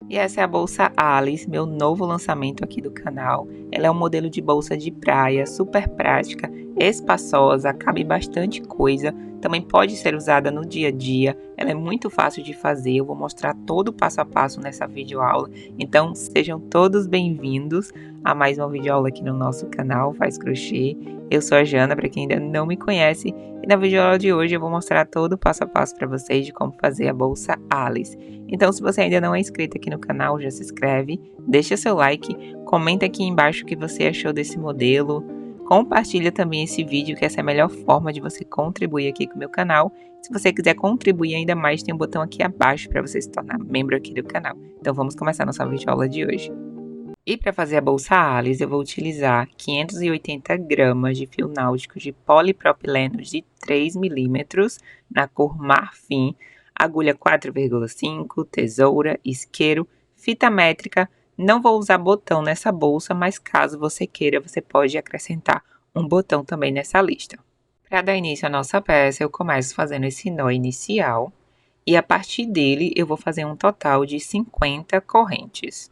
E essa é a bolsa Alice, meu novo lançamento aqui do canal. Ela é um modelo de bolsa de praia, super prática, espaçosa, cabe bastante coisa, também pode ser usada no dia a dia. Ela é muito fácil de fazer, eu vou mostrar todo o passo a passo nessa videoaula. Então sejam todos bem-vindos a mais uma videoaula aqui no nosso canal Faz Crochê. Eu sou a Jana, para quem ainda não me conhece, e na videoaula de hoje eu vou mostrar todo o passo a passo para vocês de como fazer a bolsa Alice. Então, se você ainda não é inscrito aqui no canal, já se inscreve, deixa seu like, comenta aqui embaixo o que você achou desse modelo, compartilha também esse vídeo, que essa é a melhor forma de você contribuir aqui com o meu canal. Se você quiser contribuir ainda mais, tem um botão aqui abaixo para você se tornar membro aqui do canal. Então, vamos começar nossa videoaula de hoje. E para fazer a bolsa Alice, eu vou utilizar 580 gramas de fio náutico de polipropileno de 3 milímetros na cor marfim, agulha 4,5, tesoura, isqueiro, fita métrica. Não vou usar botão nessa bolsa, mas caso você queira, você pode acrescentar um botão também nessa lista. Para dar início à nossa peça, eu começo fazendo esse nó inicial e a partir dele eu vou fazer um total de 50 correntes.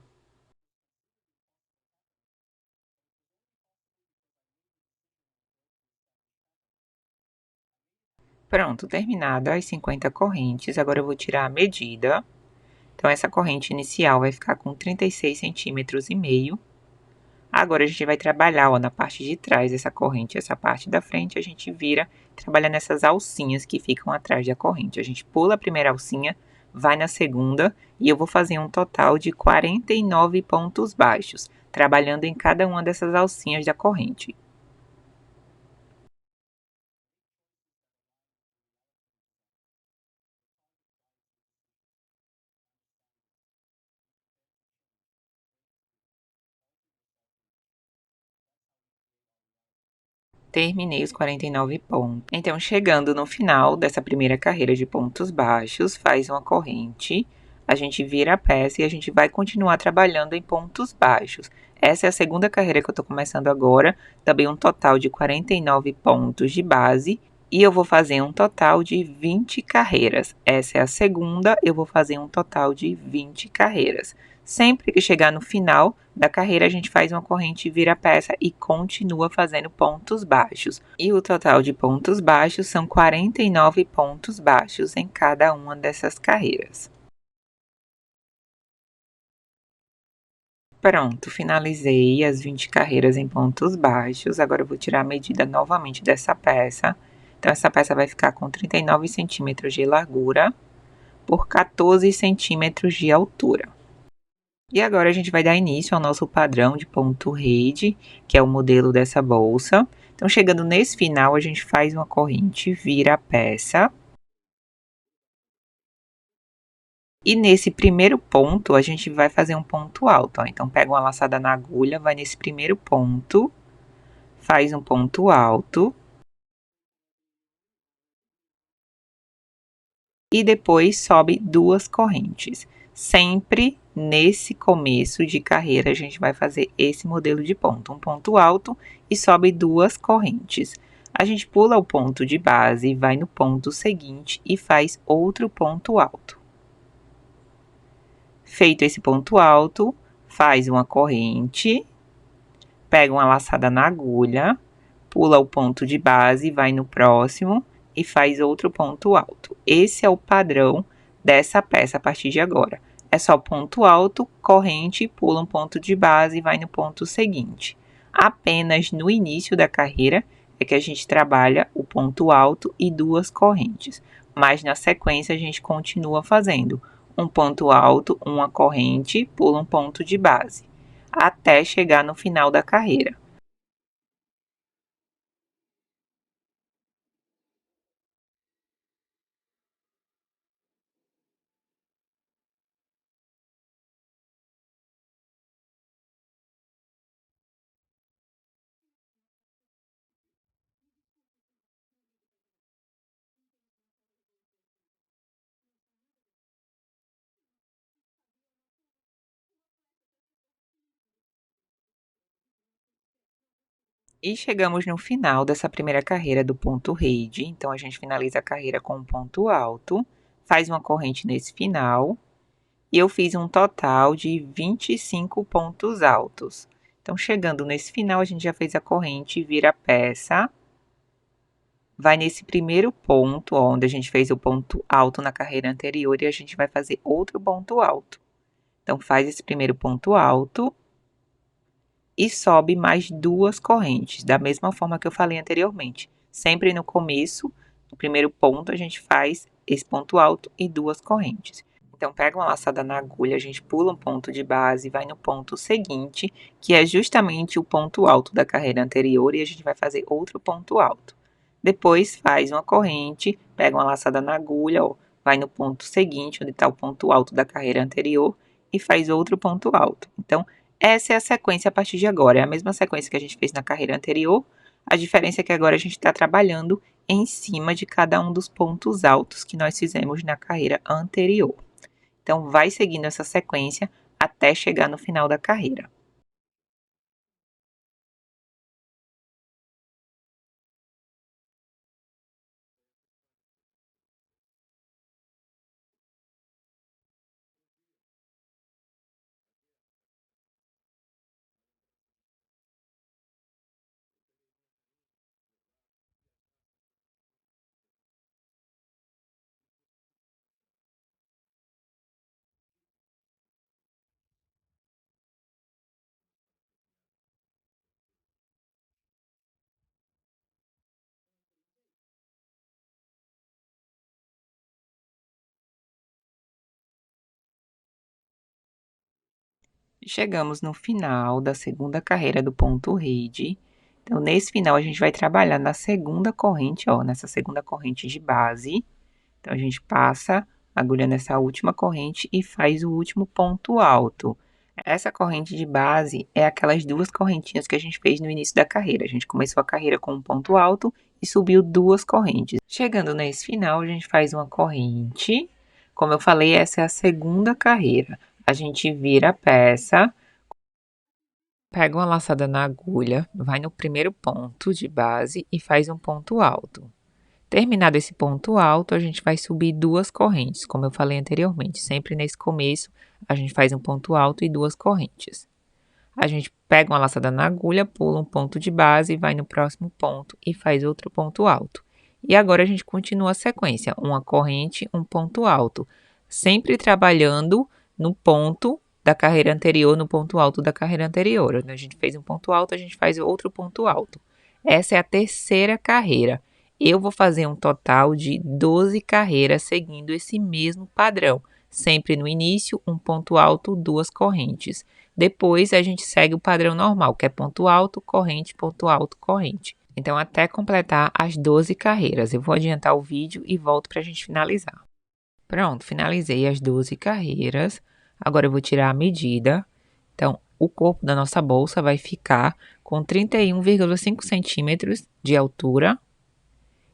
Pronto, terminada as 50 correntes, agora eu vou tirar a medida. Então, essa corrente inicial vai ficar com 36 centímetros e meio. Agora, a gente vai trabalhar, ó, na parte de trás dessa corrente, essa parte da frente, a gente vira, trabalha nessas alcinhas que ficam atrás da corrente. A gente pula a primeira alcinha, vai na segunda, e eu vou fazer um total de 49 pontos baixos, trabalhando em cada uma dessas alcinhas da corrente. Terminei os 49 pontos. Então, chegando no final dessa primeira carreira de pontos baixos, faz uma corrente, a gente vira a peça e a gente vai continuar trabalhando em pontos baixos. Essa é a segunda carreira que eu tô começando agora, também um total de 49 pontos de base. E eu vou fazer um total de 20 carreiras. Essa é a segunda, eu vou fazer um total de 20 carreiras. Sempre que chegar no final da carreira, a gente faz uma corrente vira-peça e continua fazendo pontos baixos. E o total de pontos baixos são 49 pontos baixos em cada uma dessas carreiras. Pronto, finalizei as 20 carreiras em pontos baixos. Agora eu vou tirar a medida novamente dessa peça. Então, essa peça vai ficar com 39 centímetros de largura por 14 centímetros de altura. E agora a gente vai dar início ao nosso padrão de ponto rede, que é o modelo dessa bolsa. Então, chegando nesse final, a gente faz uma corrente, vira a peça. E nesse primeiro ponto, a gente vai fazer um ponto alto, ó. Então, pega uma laçada na agulha, vai nesse primeiro ponto, faz um ponto alto. E depois sobe duas correntes. Sempre nesse começo de carreira, a gente vai fazer esse modelo de ponto. Um ponto alto e sobe duas correntes. A gente pula o ponto de base, vai no ponto seguinte e faz outro ponto alto. Feito esse ponto alto, faz uma corrente, pega uma laçada na agulha, pula o ponto de base, vai no próximo e faz outro ponto alto. Esse é o padrão dessa peça a partir de agora. É só ponto alto, corrente, pula um ponto de base e vai no ponto seguinte. Apenas no início da carreira é que a gente trabalha o ponto alto e duas correntes, mas na sequência a gente continua fazendo um ponto alto, uma corrente, pula um ponto de base, até chegar no final da carreira. E chegamos no final dessa primeira carreira do ponto rede. Então, a gente finaliza a carreira com um ponto alto, faz uma corrente nesse final e eu fiz um total de 25 pontos altos. Então, chegando nesse final, a gente já fez a corrente, vira a peça, vai nesse primeiro ponto, onde a gente fez o ponto alto na carreira anterior, e a gente vai fazer outro ponto alto. Então, faz esse primeiro ponto alto e sobe mais 2 correntes, da mesma forma que eu falei anteriormente. Sempre no começo, no primeiro ponto, a gente faz esse ponto alto e 2 correntes. Então, pega uma laçada na agulha, a gente pula um ponto de base, vai no ponto seguinte, que é justamente o ponto alto da carreira anterior, e a gente vai fazer outro ponto alto. Depois, faz uma corrente, pega uma laçada na agulha, ó, vai no ponto seguinte, onde está o ponto alto da carreira anterior, e faz outro ponto alto. Então, essa é a sequência a partir de agora. É a mesma sequência que a gente fez na carreira anterior. A diferença é que agora a gente está trabalhando em cima de cada um dos pontos altos que nós fizemos na carreira anterior. Então, vai seguindo essa sequência até chegar no final da carreira. Chegamos no final da segunda carreira do ponto rede. Então, nesse final, a gente vai trabalhar na segunda corrente, ó, nessa segunda corrente de base. Então, a gente passa a agulha nessa última corrente e faz o último ponto alto. Essa corrente de base é aquelas 2 correntinhas que a gente fez no início da carreira. A gente começou a carreira com um ponto alto e subiu 2 correntes. Chegando nesse final, a gente faz uma corrente. Como eu falei, essa é a segunda carreira. A gente vira a peça, pega uma laçada na agulha, vai no primeiro ponto de base e faz um ponto alto. Terminado esse ponto alto, a gente vai subir 2 correntes, como eu falei anteriormente. Sempre nesse começo, a gente faz um ponto alto e 2 correntes. A gente pega uma laçada na agulha, pula um ponto de base, vai no próximo ponto e faz outro ponto alto. E agora a gente continua a sequência, uma corrente, um ponto alto, sempre trabalhando no ponto da carreira anterior, no ponto alto da carreira anterior. Quando a gente fez um ponto alto, a gente faz outro ponto alto. Essa é a terceira carreira. Eu vou fazer um total de 12 carreiras seguindo esse mesmo padrão. Sempre no início, um ponto alto, 2 correntes. Depois, a gente segue o padrão normal, que é ponto alto, corrente, ponto alto, corrente. Então, até completar as 12 carreiras. Eu vou adiantar o vídeo e volto para a gente finalizar. Pronto, finalizei as 12 carreiras. Agora eu vou tirar a medida. Então, o corpo da nossa bolsa vai ficar com 31,5 centímetros de altura.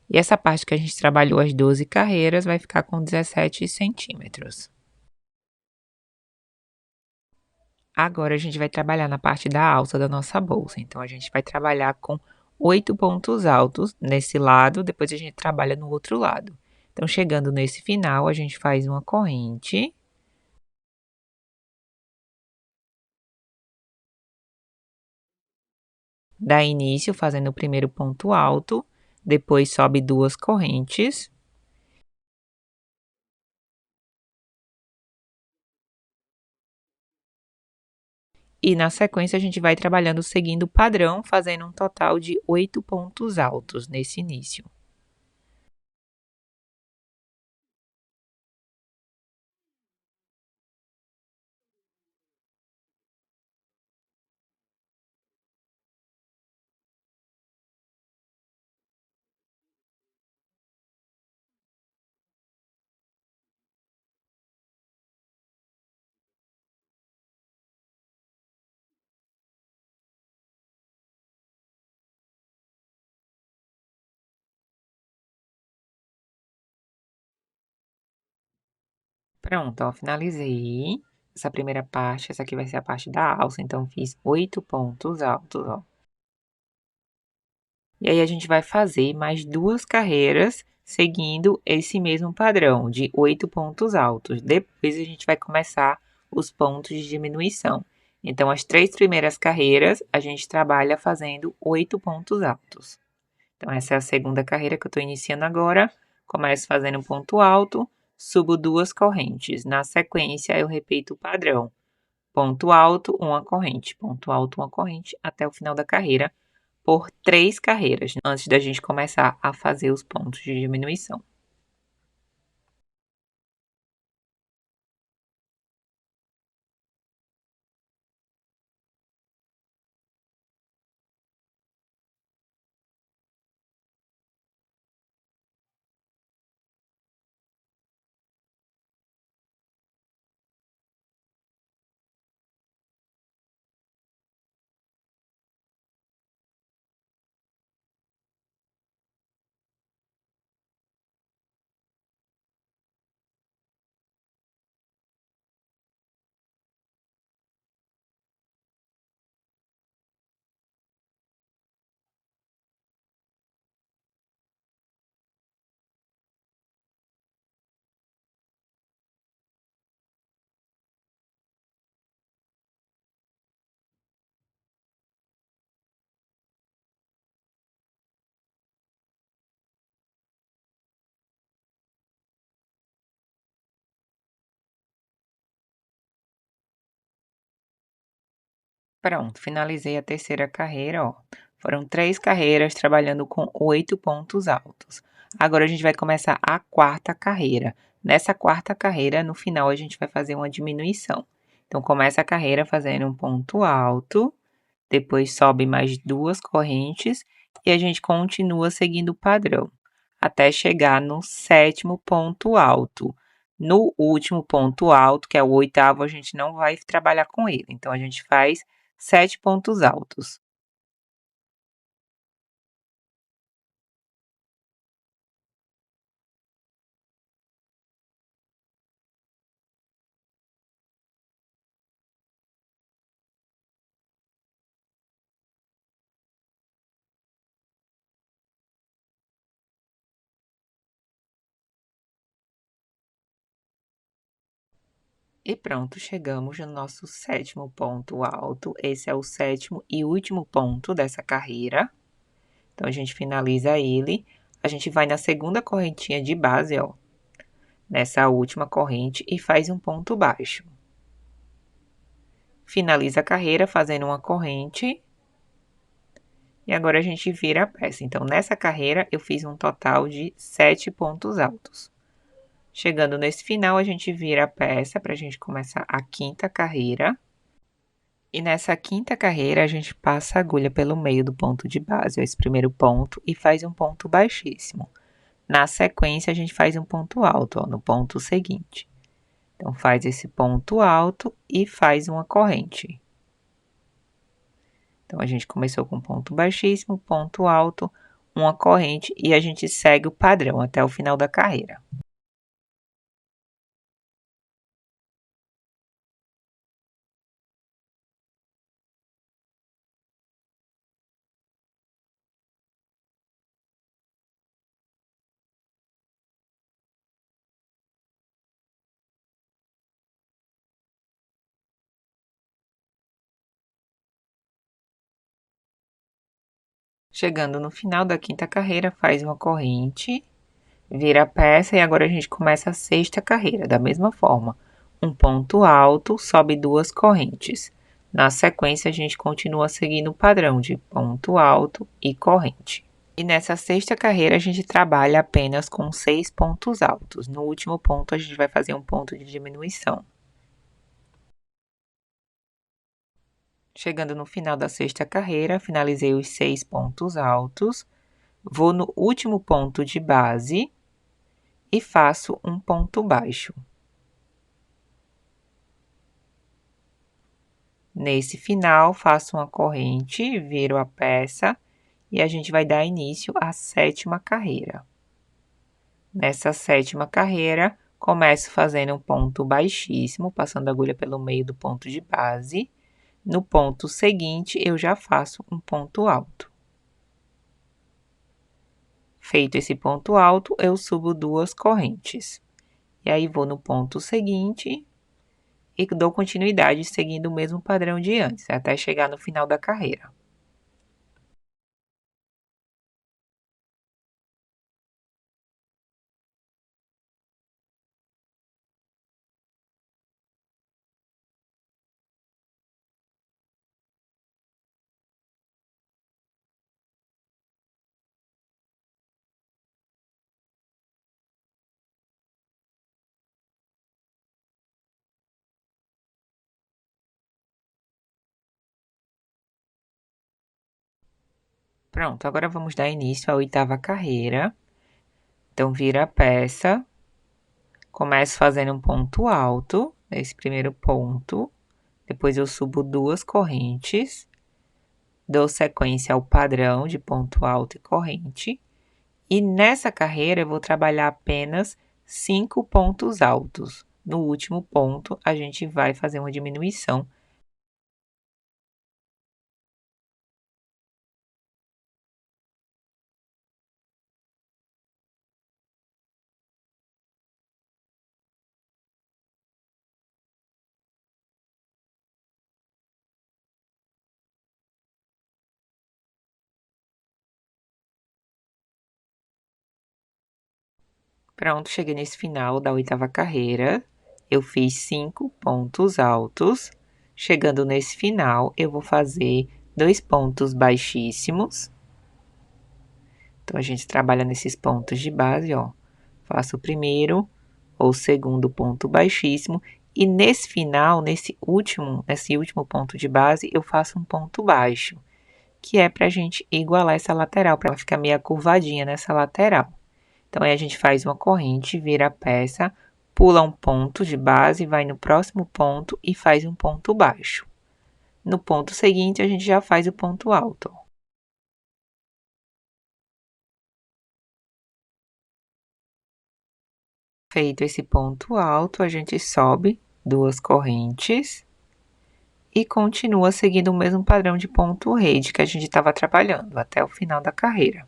E essa parte que a gente trabalhou as 12 carreiras vai ficar com 17 centímetros. Agora a gente vai trabalhar na parte da alça da nossa bolsa. Então, a gente vai trabalhar com 8 pontos altos nesse lado, depois a gente trabalha no outro lado. Então, chegando nesse final, a gente faz uma corrente. Dá início fazendo o primeiro ponto alto, depois sobe 2 correntes. E na sequência a gente vai trabalhando seguindo o padrão, fazendo um total de 8 pontos altos nesse início. Pronto, ó, finalizei essa primeira parte. Essa aqui vai ser a parte da alça, então fiz 8 pontos altos, ó. E aí a gente vai fazer mais 2 carreiras seguindo esse mesmo padrão de 8 pontos altos. Depois a gente vai começar os pontos de diminuição. Então, as 3 primeiras carreiras, a gente trabalha fazendo 8 pontos altos. Então, essa é a segunda carreira que eu estou iniciando agora. Começo fazendo um ponto alto, subo 2 correntes. Na sequência, eu repito o padrão. Ponto alto, uma corrente. Ponto alto, uma corrente, até o final da carreira, por 3 carreiras, antes da gente começar a fazer os pontos de diminuição. Pronto, finalizei a terceira carreira, ó. Foram 3 carreiras trabalhando com 8 pontos altos. Agora a gente vai começar a quarta carreira. Nessa quarta carreira, no final, a gente vai fazer uma diminuição. Então, começa a carreira fazendo um ponto alto, depois sobe mais 2 correntes e a gente continua seguindo o padrão, até chegar no 7º ponto alto. No último ponto alto, que é o 8º, a gente não vai trabalhar com ele. Então, a gente faz 7 pontos altos. E pronto, chegamos no nosso 7º ponto alto. Esse é o 7º e último ponto dessa carreira. Então, a gente finaliza ele. A gente vai na segunda correntinha de base, ó, nessa última corrente e faz um ponto baixo. Finaliza a carreira fazendo uma corrente. E agora a gente vira a peça. Então, nessa carreira, eu fiz um total de 7 pontos altos. Chegando nesse final, a gente vira a peça para a gente começar a quinta carreira. E nessa quinta carreira, a gente passa a agulha pelo meio do ponto de base, esse primeiro ponto, e faz um ponto baixíssimo. Na sequência, a gente faz um ponto alto, ó, no ponto seguinte. Então, faz esse ponto alto e faz uma corrente. Então, a gente começou com ponto baixíssimo, ponto alto, uma corrente e a gente segue o padrão até o final da carreira. Chegando no final da quinta carreira, faz uma corrente, vira a peça e agora a gente começa a sexta carreira, da mesma forma. Um ponto alto, sobe 2 correntes. Na sequência, a gente continua seguindo o padrão de ponto alto e corrente. E nessa sexta carreira, a gente trabalha apenas com 6 pontos altos. No último ponto, a gente vai fazer um ponto de diminuição. Chegando no final da sexta carreira, finalizei os 6 pontos altos. Vou no último ponto de base e faço um ponto baixo. Nesse final, faço uma corrente, viro a peça e a gente vai dar início à sétima carreira. Nessa sétima carreira, começo fazendo um ponto baixíssimo, passando a agulha pelo meio do ponto de base. No ponto seguinte, eu já faço um ponto alto. Feito esse ponto alto, eu subo 2 correntes. E aí, vou no ponto seguinte e dou continuidade seguindo o mesmo padrão de antes, até chegar no final da carreira. Pronto, agora vamos dar início à 8ª carreira. Então, vira a peça, começo fazendo um ponto alto nesse primeiro ponto, depois eu subo 2 correntes, dou sequência ao padrão de ponto alto e corrente, e nessa carreira eu vou trabalhar apenas 5 pontos altos. No último ponto, a gente vai fazer uma diminuição. Pronto, cheguei nesse final da 8ª carreira. Eu fiz 5 pontos altos. Chegando nesse final, eu vou fazer 2 pontos baixíssimos. Então, a gente trabalha nesses pontos de base, ó. Faço o primeiro ou segundo ponto baixíssimo. E nesse final, nesse último ponto de base, eu faço um ponto baixo, que é pra gente igualar essa lateral, para ela ficar meio curvadinha nessa lateral. Então, aí a gente faz uma corrente, vira a peça, pula um ponto de base, vai no próximo ponto e faz um ponto baixo. No ponto seguinte, a gente já faz o ponto alto. Feito esse ponto alto, a gente sobe 2 correntes e continua seguindo o mesmo padrão de ponto rede que a gente estava trabalhando até o final da carreira.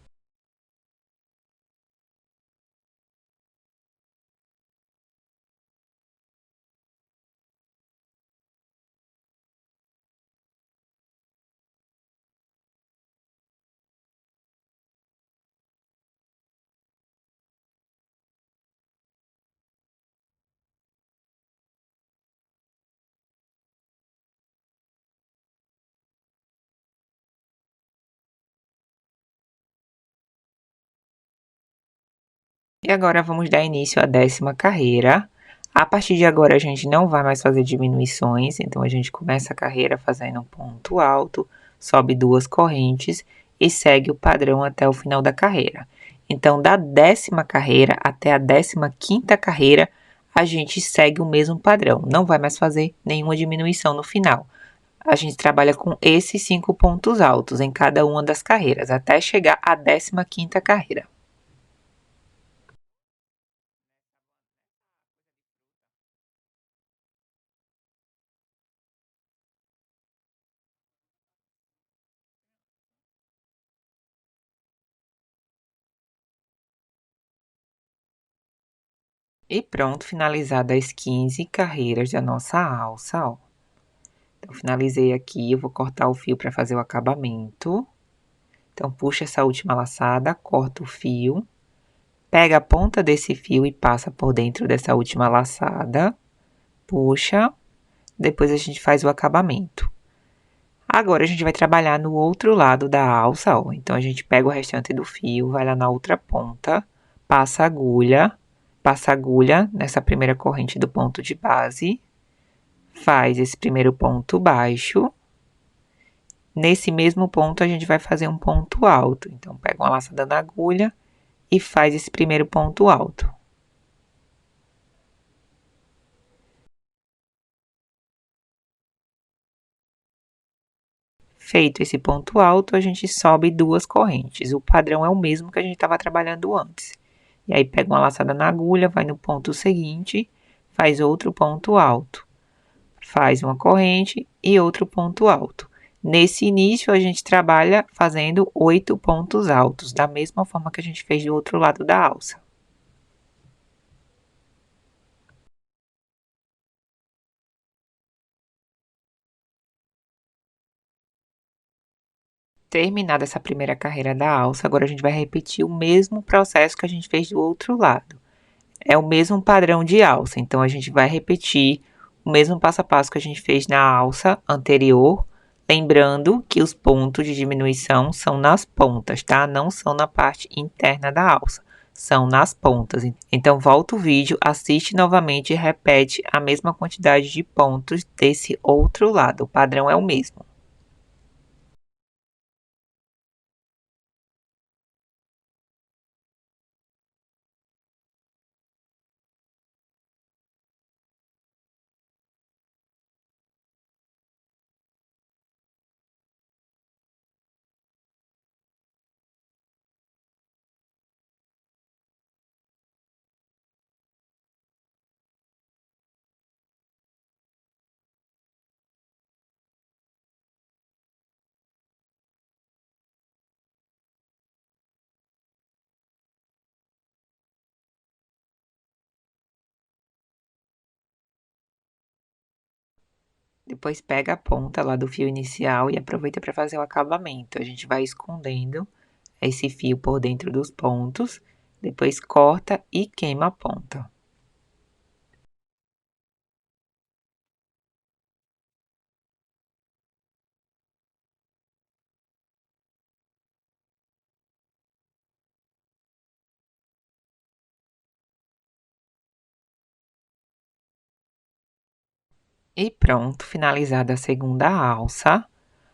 E agora vamos dar início à 10ª carreira. A partir de agora a gente não vai mais fazer diminuições, então a gente começa a carreira fazendo um ponto alto, sobe 2 correntes e segue o padrão até o final da carreira. Então, da 10ª carreira até a 15ª carreira, a gente segue o mesmo padrão, não vai mais fazer nenhuma diminuição no final. A gente trabalha com esses 5 pontos altos em cada uma das carreiras, até chegar à 15ª carreira. E pronto, finalizadas as 15 carreiras da nossa alça, ó. Então, finalizei aqui, eu vou cortar o fio para fazer o acabamento. Então, puxa essa última laçada, corta o fio, pega a ponta desse fio e passa por dentro dessa última laçada, puxa, depois a gente faz o acabamento. Agora, a gente vai trabalhar no outro lado da alça, ó. Então, a gente pega o restante do fio, vai lá na outra ponta, passa agulha nessa primeira corrente do ponto de base, faz esse primeiro ponto baixo. Nesse mesmo ponto, a gente vai fazer um ponto alto. Então, pega uma laçada na agulha e faz esse primeiro ponto alto. Feito esse ponto alto, a gente sobe 2 correntes. O padrão é o mesmo que a gente estava trabalhando antes. E aí, pega uma laçada na agulha, vai no ponto seguinte, faz outro ponto alto. Faz uma corrente e outro ponto alto. Nesse início, a gente trabalha fazendo 8 pontos altos, da mesma forma que a gente fez do outro lado da alça. Terminada essa primeira carreira da alça, agora a gente vai repetir o mesmo processo que a gente fez do outro lado. É o mesmo padrão de alça, então a gente vai repetir o mesmo passo a passo que a gente fez na alça anterior, lembrando que os pontos de diminuição são nas pontas, tá? Não são na parte interna da alça, são nas pontas. Então volta o vídeo, assiste novamente e repete a mesma quantidade de pontos desse outro lado. O padrão é o mesmo. Depois pega a ponta lá do fio inicial e aproveita para fazer o acabamento. A gente vai escondendo esse fio por dentro dos pontos, depois corta e queima a ponta. E pronto, finalizada a segunda alça.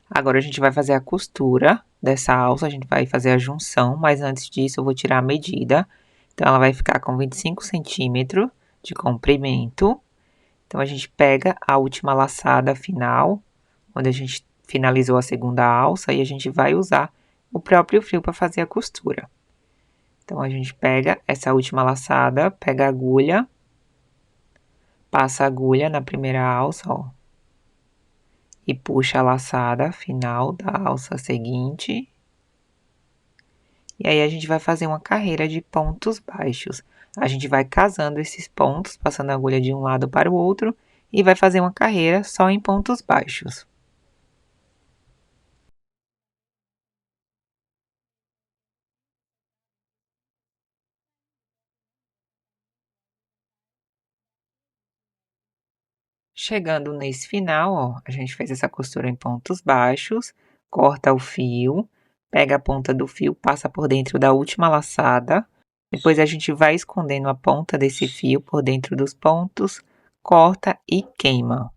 Agora a gente vai fazer a costura dessa alça, a gente vai fazer a junção, mas antes disso eu vou tirar a medida. Então ela vai ficar com 25 centímetros de comprimento. Então a gente pega a última laçada final, onde a gente finalizou a segunda alça, e a gente vai usar o próprio fio para fazer a costura. Então a gente pega essa última laçada, pega a agulha, passa a agulha na primeira alça, ó, e puxa a laçada final da alça seguinte. E aí a gente vai fazer uma carreira de pontos baixos. A gente vai casando esses pontos, passando a agulha de um lado para o outro, e vai fazer uma carreira só em pontos baixos. Chegando nesse final, ó, a gente fez essa costura em pontos baixos, corta o fio, pega a ponta do fio, passa por dentro da última laçada, depois a gente vai escondendo a ponta desse fio por dentro dos pontos, corta e queima.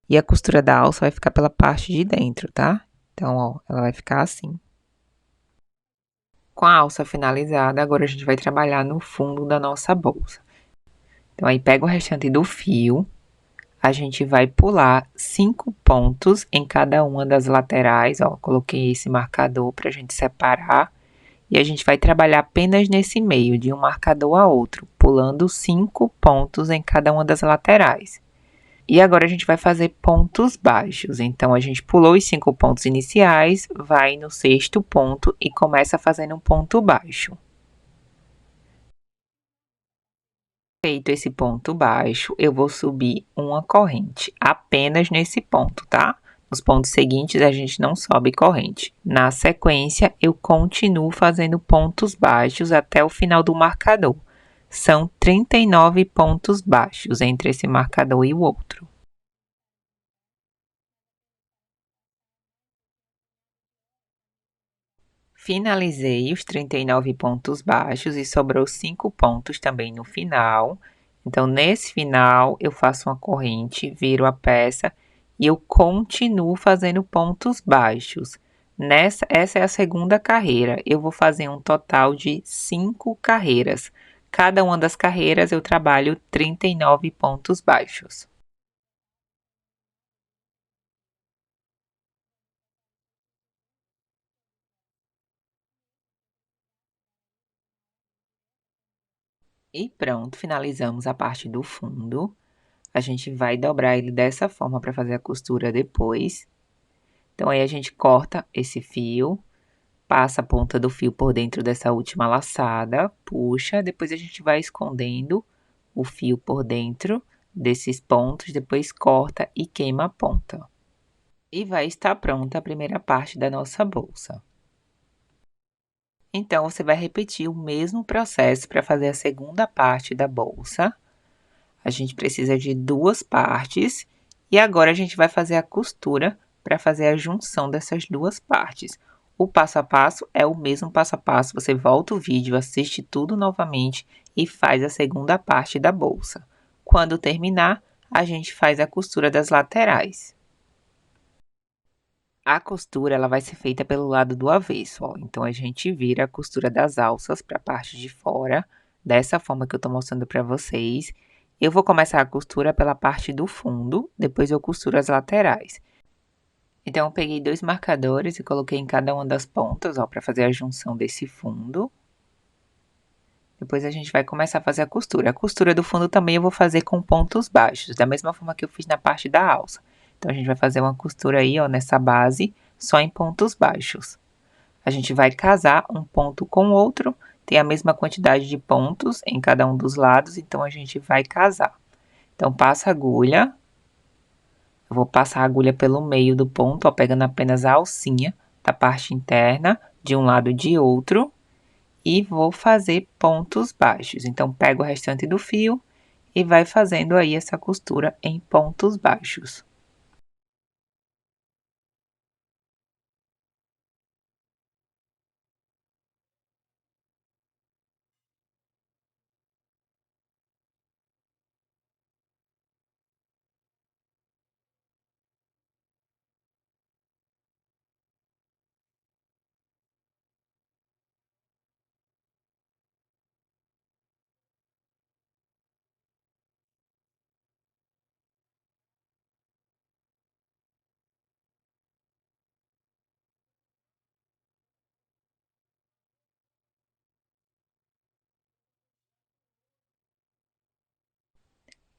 E a costura da alça vai ficar pela parte de dentro, tá? Então, ó, ela vai ficar assim. Com a alça finalizada, agora a gente vai trabalhar no fundo da nossa bolsa. Então, aí pega o restante do fio, a gente vai pular 5 pontos em cada uma das laterais, ó, coloquei esse marcador para a gente separar, e a gente vai trabalhar apenas nesse meio, de um marcador a outro, pulando 5 pontos em cada uma das laterais. E agora a gente vai fazer pontos baixos. Então, a gente pulou os 5 pontos iniciais, vai no sexto ponto e começa fazendo um ponto baixo. Feito esse ponto baixo, eu vou subir uma corrente apenas nesse ponto, tá? Nos pontos seguintes, a gente não sobe corrente. Na sequência, eu continuo fazendo pontos baixos até o final do marcador. São 39 pontos baixos entre esse marcador e o outro. Finalizei os 39 pontos baixos e sobrou 5 pontos também no final. Então, nesse final, eu faço uma corrente, viro a peça e eu continuo fazendo pontos baixos. Essa é a segunda carreira. Eu vou fazer um total de 5 carreiras. Cada uma das carreiras eu trabalho 39 pontos baixos. E pronto, finalizamos a parte do fundo. A gente vai dobrar ele dessa forma para fazer a costura depois. Então, aí a gente corta esse fio, passa a ponta do fio por dentro dessa última laçada, puxa, depois a gente vai escondendo o fio por dentro desses pontos, depois corta e queima a ponta. E vai estar pronta a primeira parte da nossa bolsa. Então, você vai repetir o mesmo processo para fazer a segunda parte da bolsa. A gente precisa de 2 partes e agora a gente vai fazer a costura para fazer a junção dessas 2 partes. O passo a passo é o mesmo passo a passo, você volta o vídeo, assiste tudo novamente e faz a segunda parte da bolsa. Quando terminar, a gente faz a costura das laterais. A costura ela vai ser feita pelo lado do avesso, ó. Então a gente vira a costura das alças para a parte de fora, dessa forma que eu tô mostrando para vocês. Eu vou começar a costura pela parte do fundo, depois eu costuro as laterais. Então eu peguei 2 marcadores e coloquei em cada uma das pontas, ó, para fazer a junção desse fundo. Depois a gente vai começar a fazer a costura. A costura do fundo também eu vou fazer com pontos baixos, da mesma forma que eu fiz na parte da alça. Então, a gente vai fazer uma costura aí, ó, nessa base, só em pontos baixos. A gente vai casar um ponto com o outro, tem a mesma quantidade de pontos em cada um dos lados, então a gente vai casar. Então, passa a agulha, eu vou passar a agulha pelo meio do ponto, ó, pegando apenas a alcinha da parte interna, de um lado e de outro, e vou fazer pontos baixos. Então, pego o restante do fio e vai fazendo aí essa costura em pontos baixos.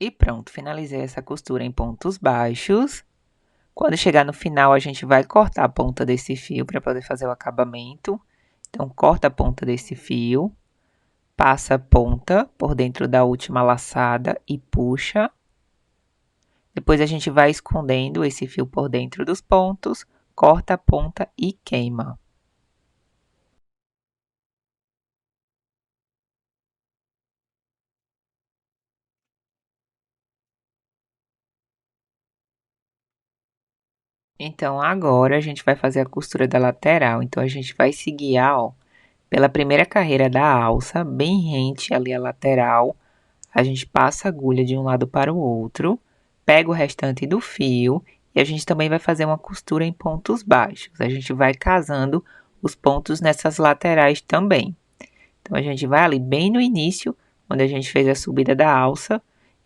E pronto, finalizei essa costura em pontos baixos. Quando chegar no final, a gente vai cortar a ponta desse fio para poder fazer o acabamento. Então, corta a ponta desse fio, passa a ponta por dentro da última laçada e puxa. Depois a gente vai escondendo esse fio por dentro dos pontos, corta a ponta e queima. Então, agora a gente vai fazer a costura da lateral. Então, a gente vai se guiar, ó, pela primeira carreira da alça, bem rente ali a lateral. A gente passa a agulha de um lado para o outro, pega o restante do fio e a gente também vai fazer uma costura em pontos baixos. A gente vai casando os pontos nessas laterais também. Então, a gente vai ali bem no início, onde a gente fez a subida da alça,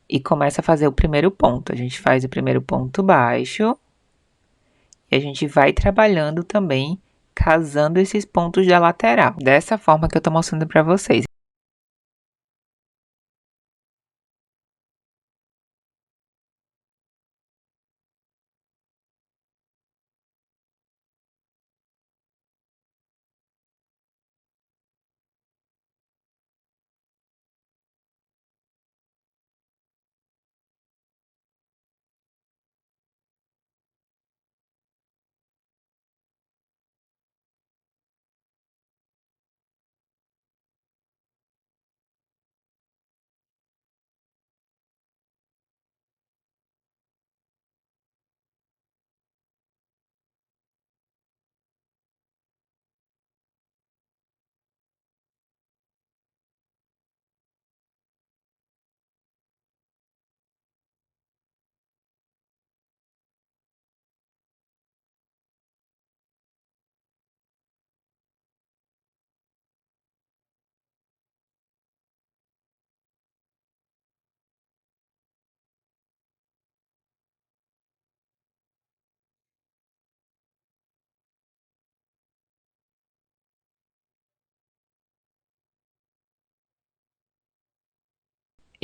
e começa a fazer o primeiro ponto. A gente faz o primeiro ponto baixo e a gente vai trabalhando também, casando esses pontos da lateral. Dessa forma que eu tô mostrando para vocês.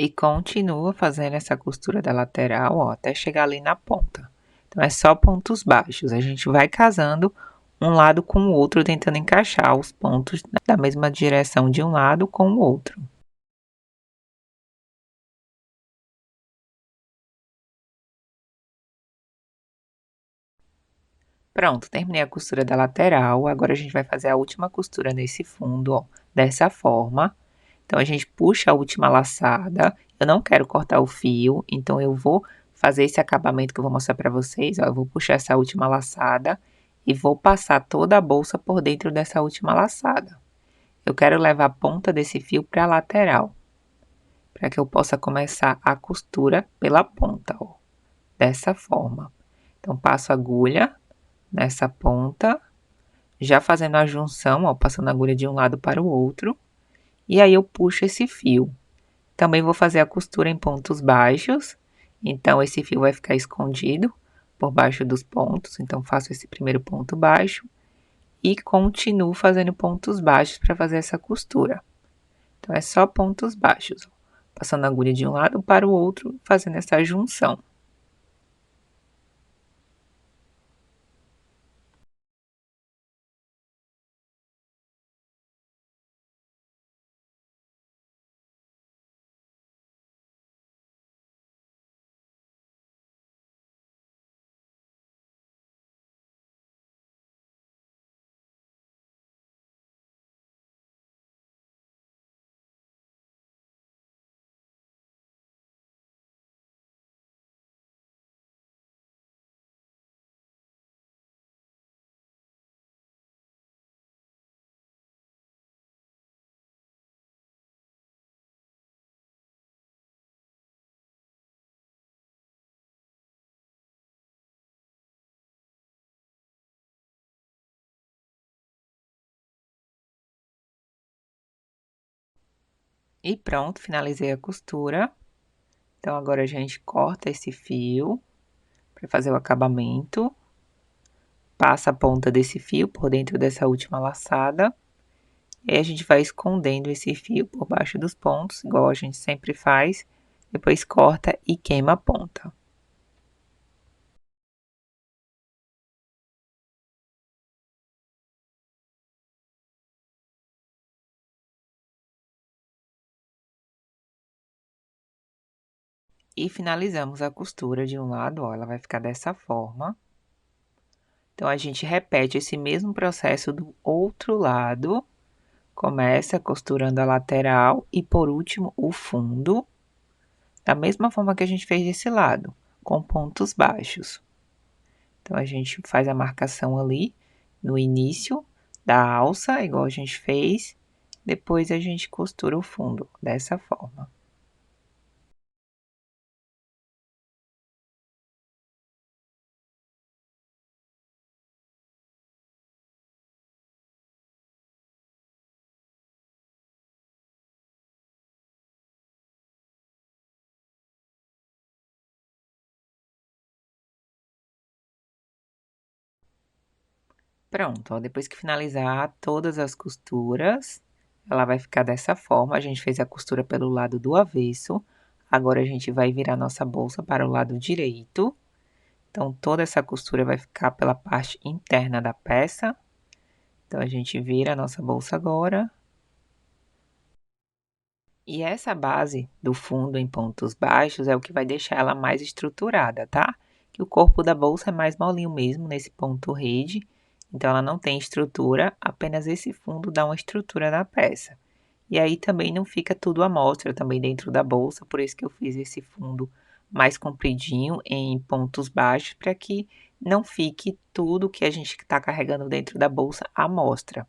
E continua fazendo essa costura da lateral, ó, até chegar ali na ponta. Então, é só pontos baixos. A gente vai casando um lado com o outro, tentando encaixar os pontos da mesma direção de um lado com o outro. Pronto, terminei a costura da lateral. Agora a gente vai fazer a última costura nesse fundo, ó, dessa forma. Então, a gente puxa a última laçada. Eu não quero cortar o fio, então eu vou fazer esse acabamento que eu vou mostrar para vocês, ó. Eu vou puxar essa última laçada e vou passar toda a bolsa por dentro dessa última laçada. Eu quero levar a ponta desse fio para a lateral, para que eu possa começar a costura pela ponta, ó, dessa forma. Então, passo a agulha nessa ponta, já fazendo a junção, ó, passando a agulha de um lado para o outro, e aí eu puxo esse fio. Também vou fazer a costura em pontos baixos, então esse fio vai ficar escondido por baixo dos pontos, então faço esse primeiro ponto baixo e continuo fazendo pontos baixos para fazer essa costura. Então é só pontos baixos, ó, passando a agulha de um lado para o outro, fazendo essa junção. E pronto, finalizei a costura. Então agora a gente corta esse fio para fazer o acabamento. Passa a ponta desse fio por dentro dessa última laçada. E aí a gente vai escondendo esse fio por baixo dos pontos, igual a gente sempre faz. Depois corta e queima a ponta. E finalizamos a costura de um lado, ó, ela vai ficar dessa forma. Então, a gente repete esse mesmo processo do outro lado. Começa costurando a lateral e, por último, o fundo. Da mesma forma que a gente fez desse lado, com pontos baixos. Então, a gente faz a marcação ali no início da alça, igual a gente fez. Depois, a gente costura o fundo dessa forma. Pronto, ó, depois que finalizar todas as costuras, ela vai ficar dessa forma. A gente fez a costura pelo lado do avesso. Agora, a gente vai virar nossa bolsa para o lado direito. Então, toda essa costura vai ficar pela parte interna da peça. Então, a gente vira a nossa bolsa agora. E essa base do fundo em pontos baixos é o que vai deixar ela mais estruturada, tá? Que o corpo da bolsa é mais molinho mesmo nesse ponto rede, então ela não tem estrutura, apenas esse fundo dá uma estrutura na peça. E aí também não fica tudo à mostra também dentro da bolsa, por isso que eu fiz esse fundo mais compridinho em pontos baixos, para que não fique tudo que a gente está carregando dentro da bolsa à mostra.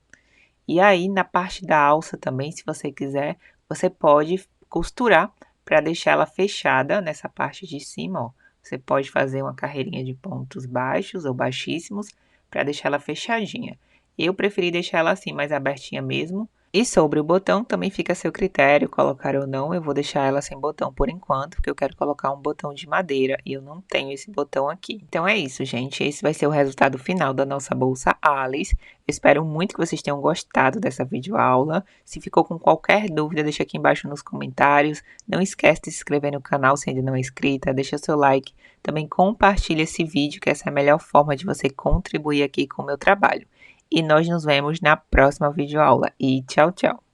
E aí, na parte da alça também, se você quiser, você pode costurar para deixar ela fechada nessa parte de cima, ó. Você pode fazer uma carreirinha de pontos baixos ou baixíssimos para deixar ela fechadinha. Eu preferi deixar ela assim, mais abertinha mesmo, E sobre o botão, também fica a seu critério colocar ou não. Eu vou deixar ela sem botão por enquanto, porque eu quero colocar um botão de madeira e eu não tenho esse botão aqui. Então é isso, gente. Esse vai ser o resultado final da nossa bolsa Alice. Eu espero muito que vocês tenham gostado dessa videoaula. Se ficou com qualquer dúvida, deixa aqui embaixo nos comentários. Não esquece de se inscrever no canal se ainda não é inscrita. Deixa o seu like. Também compartilha esse vídeo, que essa é a melhor forma de você contribuir aqui com o meu trabalho. E nós nos vemos na próxima videoaula. E tchau, tchau!